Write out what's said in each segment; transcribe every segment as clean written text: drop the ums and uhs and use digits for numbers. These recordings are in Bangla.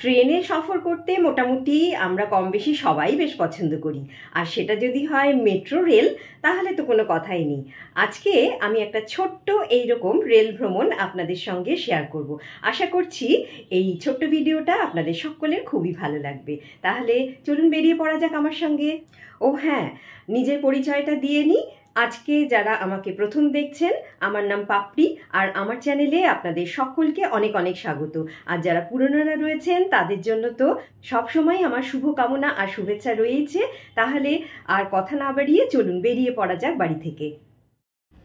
ট্রেনে সফর করতে মোটামুটি আমরা কম বেশি সবাই বেশ পছন্দ করি, আর সেটা যদি হয় মেট্রো রেল তাহলে তো কোনো কথাই নেই। আজকে আমি একটা ছোট্ট এইরকম রেল ভ্রমণ আপনাদের সঙ্গে শেয়ার করব। আশা করছি এই ছোট্ট ভিডিওটা আপনাদের সকলের খুবই ভালো লাগবে। তাহলে চলুন বেরিয়ে পড়া যাক আমার সঙ্গে। ও হ্যাঁ, নিজের পরিচয়টা দিয়ে নিই। আজকে যারা আমাকে প্রথম দেখছেন, আমার নাম পাপড়ি, আর আমার চ্যানেলে আপনাদের সকলকে অনেক অনেক স্বাগত। আর যারা পুরনোরা রয়েছেন তাদের জন্য তো সবসময় আমার শুভকামনা আর শুভেচ্ছা রয়েছে। তাহলে আর কথা না বাড়িয়ে চলুন বেরিয়ে পড়া যাক বাড়ি থেকে।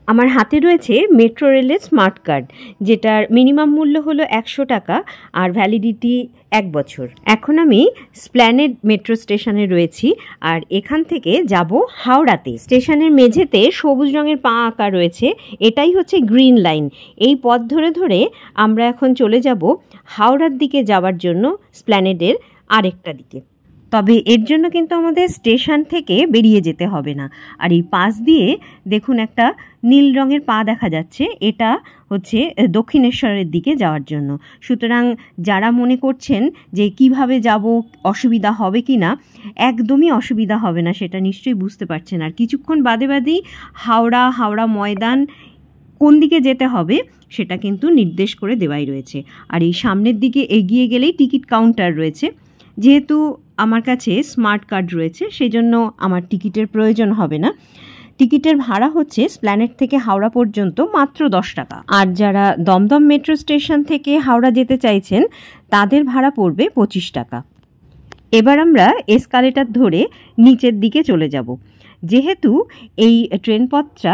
আমার হাতে রয়েছে মেট্রো রেলের স্মার্ট কার্ড, যেটার মিনিমাম মূল্য হলো 100 টাকা আর ভ্যালিডিটি 1 বছর। এখন আমি স্প্ল্যানেড মেট্রো স্টেশনে রয়েছি, আর এখান থেকে যাব হাওড়াতে। স্টেশনের মেঝেতে সবুজ রঙের পা আঁকা রয়েছে, এটাই হচ্ছে গ্রিন লাইন। এই পথ ধরে ধরে আমরা এখন চলে যাব হাওড়ার দিকে যাওয়ার জন্য, স্প্ল্যানেডের আরেকটা দিকে। তবে এর জন্য কিন্তু আমাদের স্টেশন থেকে বেরিয়ে যেতে হবে না। আর এই পাশ দিয়ে দেখুন একটা নীল রঙের পা দেখা যাচ্ছে, এটা হচ্ছে দক্ষিণেশ্বরের দিকে যাওয়ার জন্য। সুতরাং যারা মনে করছেন যে কিভাবে যাব, অসুবিধা হবে কি না, একদমই অসুবিধা হবে না, সেটা নিশ্চয়ই বুঝতে পারছেন। আর কিছুক্ষণ বাদে বাদেই হাওড়া ময়দান কোন দিকে যেতে হবে সেটা কিন্তু নির্দেশ করে দেওয়াই রয়েছে। আর এই সামনের দিকে এগিয়ে গেলেই টিকিট কাউন্টার রয়েছে। যেহেতু আমার কাছে স্মার্ট কার্ড রয়েছে সেজন্য আমার টিকিটের প্রয়োজন হবে না। টিকিটের ভাড়া হচ্ছে স্প্ল্যানেড থেকে হাওড়া পর্যন্ত মাত্র 10 টাকা। আর যারা দমদম মেট্রো স্টেশন থেকে হাওড়া যেতে চাইছেন তাদের ভাড়া পড়বে 25 টাকা। এবার আমরা এসকালেটর ধরে নিচের দিকে চলে যাব। যেহেতু এই ট্রেন পথটা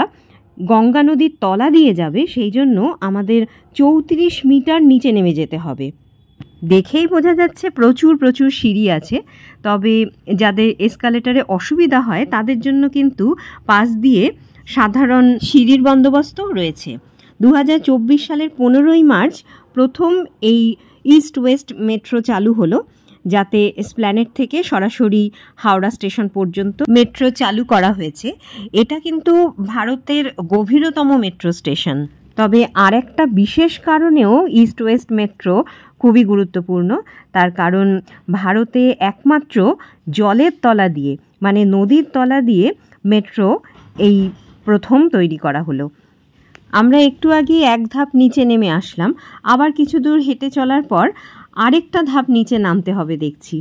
গঙ্গা নদীর তলা দিয়ে যাবে, সেই জন্য আমাদের 34 মিটার নিচে নেমে যেতে হবে। দেখেই বোঝা যাচ্ছে প্রচুর সিঁড়ি আছে। তবে যাদের এসকালেটারে অসুবিধা হয় তাদের জন্য কিন্তু পাশ দিয়ে সাধারণ সিঁড়ির বন্দোবস্তও রয়েছে। 2024 সালের 15ই মার্চ প্রথম এই ইস্ট ওয়েস্ট মেট্রো চালু হলো, যাতে স্প্ল্যানেড থেকে সরাসরি হাওড়া স্টেশন পর্যন্ত মেট্রো চালু করা হয়েছে। এটা কিন্তু ভারতের গভীরতম মেট্রো স্টেশন। তবে আর একটা বিশেষ কারণেও ইস্ট ওয়েস্ট মেট্রো খুবই গুরুত্বপূর্ণ। তার কারণ ভারতে একমাত্র জলের তলা দিয়ে, মানে নদীর তলা দিয়ে মেট্রো এই প্রথম তৈরি করা হলো। আমরা একটু আগে এক ধাপ নিচে নেমে আসলাম, আবার কিছু দূর হেঁটে চলার পর আরেকটা ধাপ নিচে নামতে হবে দেখছি।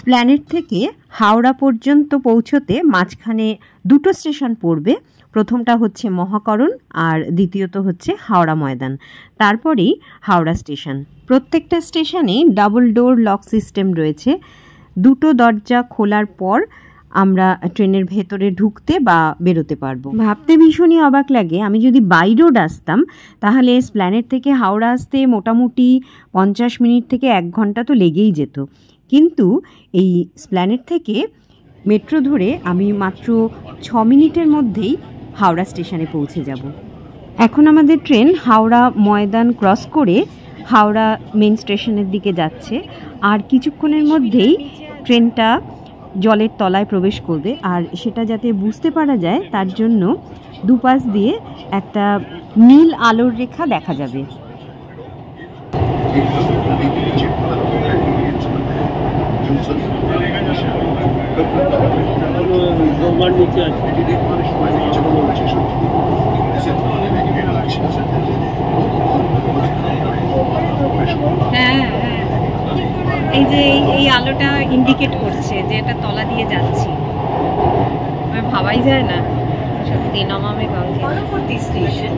স্প্ল্যানেড থেকে হাওড়া পর্যন্ত পৌঁছতে মাঝখানে দুটো স্টেশন পড়বে। প্রথমটা হচ্ছে মহাকরণ আর দ্বিতীয়ত হচ্ছে হাওড়া ময়দান, তারপরেই হাওড়া স্টেশন। প্রত্যেকটা স্টেশনে ডাবল ডোর লক সিস্টেম রয়েছে। দুটো দরজা খোলার পর আমরা ট্রেনের ভেতরে ঢুকতে বা বেরোতে পারবো। ভাবতে ভীষণই অবাক লাগে, আমি যদি বাই রোড আসতাম তাহলে স্প্ল্যানেড থেকে হাওড়া আসতে মোটামুটি 50 মিনিট থেকে 1 ঘন্টা তো লেগেই যেত। কিন্তু এই স্প্ল্যানেড থেকে মেট্রো ধরে আমি মাত্র 6 মিনিটের মধ্যেই হাওড়া স্টেশনে পৌঁছে যাব। এখন আমাদের ট্রেন হাওড়া ময়দান ক্রস করে হাওড়া মেন স্টেশনের দিকে যাচ্ছে, আর কিছুক্ষণের মধ্যেই ট্রেনটা জলের তলায় প্রবেশ করবে। আর সেটা যাতে বুঝতে পারা যায় তার জন্য দুপাশ দিয়ে একটা নীল আলোর রেখা দেখা যাবে। এই যে এই আলোটা ইন্ডিকেট করছে যে এটা তলা দিয়ে যাচ্ছি। ভাবাই যায় না, সত্যি নমামি গঙ্গে স্টেশন।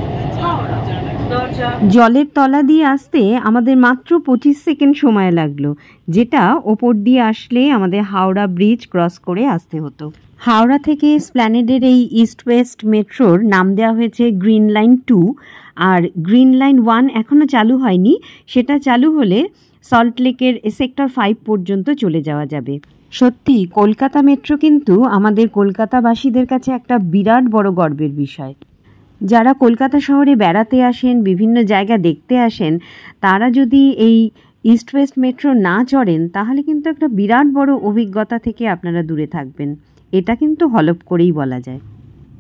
জলের তলা দিয়ে আসতে আমাদের মাত্র 25 সেকেন্ড সময় লাগলো, যেটা ওপর দিয়ে আসলে আমাদের হাওড়া ব্রিজ ক্রস করে আসতে হতো। হাওড়া থেকে স্প্ল্যানেডের এই ইস্ট ওয়েস্ট মেট্রোর নাম দেওয়া হয়েছে গ্রিন লাইন 2, আর গ্রিন লাইন 1 এখনও চালু হয়নি। সেটা চালু হলে সল্টলেকের সেক্টর 5 পর্যন্ত চলে যাওয়া যাবে। সত্যি কলকাতা মেট্রো কিন্তু আমাদের কলকাতাবাসীদের কাছে একটা বিরাট বড় গর্বের বিষয়। যারা কলকাতা শহরে বেড়াতে আসেন, বিভিন্ন জায়গা দেখতে আসেন, তারা যদি এই ইস্ট ওয়েস্ট মেট্রো না চড়েন তাহলে কিন্তু একটা বিরাট বড় অভিজ্ঞতা থেকে আপনারা দূরে থাকবেন। এটা কিন্তু হলপ করেই বলা যায়।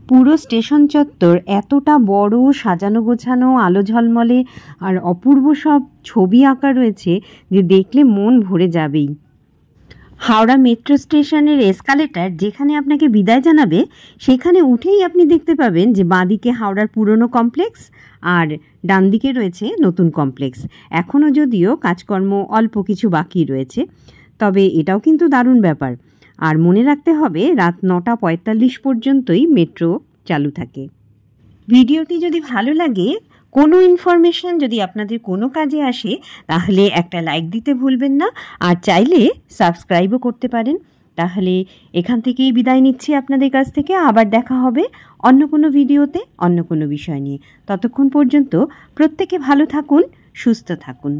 পুরো স্টেশন চত্বর এতটা বড়, সাজানো গোছানো, আলো ঝলমলে আর অপূর্ব সব ছবি আঁকা রয়েছে যে দেখলে মন ভরে যাবেই। হাওড়া মেট্রো স্টেশনের এসকালেটার যেখানে আপনাকে বিদায় জানাবে, সেখানে উঠেই আপনি দেখতে পাবেন যে বাঁদিকে হাওড়ার পুরনো কমপ্লেক্স আর ডান দিকে রয়েছে নতুন কমপ্লেক্স। এখনও যদিও কাজকর্ম অল্প কিছু বাকি রয়েছে, তবে এটাও কিন্তু দারুণ ব্যাপার। আর মনে রাখতে হবে রাত 9:45 পর্যন্তই মেট্রো চালু থাকে। ভিডিওটি যদি ভালো লাগে, কোনো ইনফরমেশন যদি আপনাদের কোনো কাজে আসে, তাহলে একটা লাইক দিতে ভুলবেন না, আর চাইলে সাবস্ক্রাইবও করতে পারেন। তাহলে এখান থেকেই বিদায় নিচ্ছি আপনাদের কাছ থেকে। আবার দেখা হবে অন্য কোনো ভিডিওতে, অন্য কোনো বিষয় নিয়ে। ততক্ষণ পর্যন্ত প্রত্যেকে ভালো থাকুন, সুস্থ থাকুন।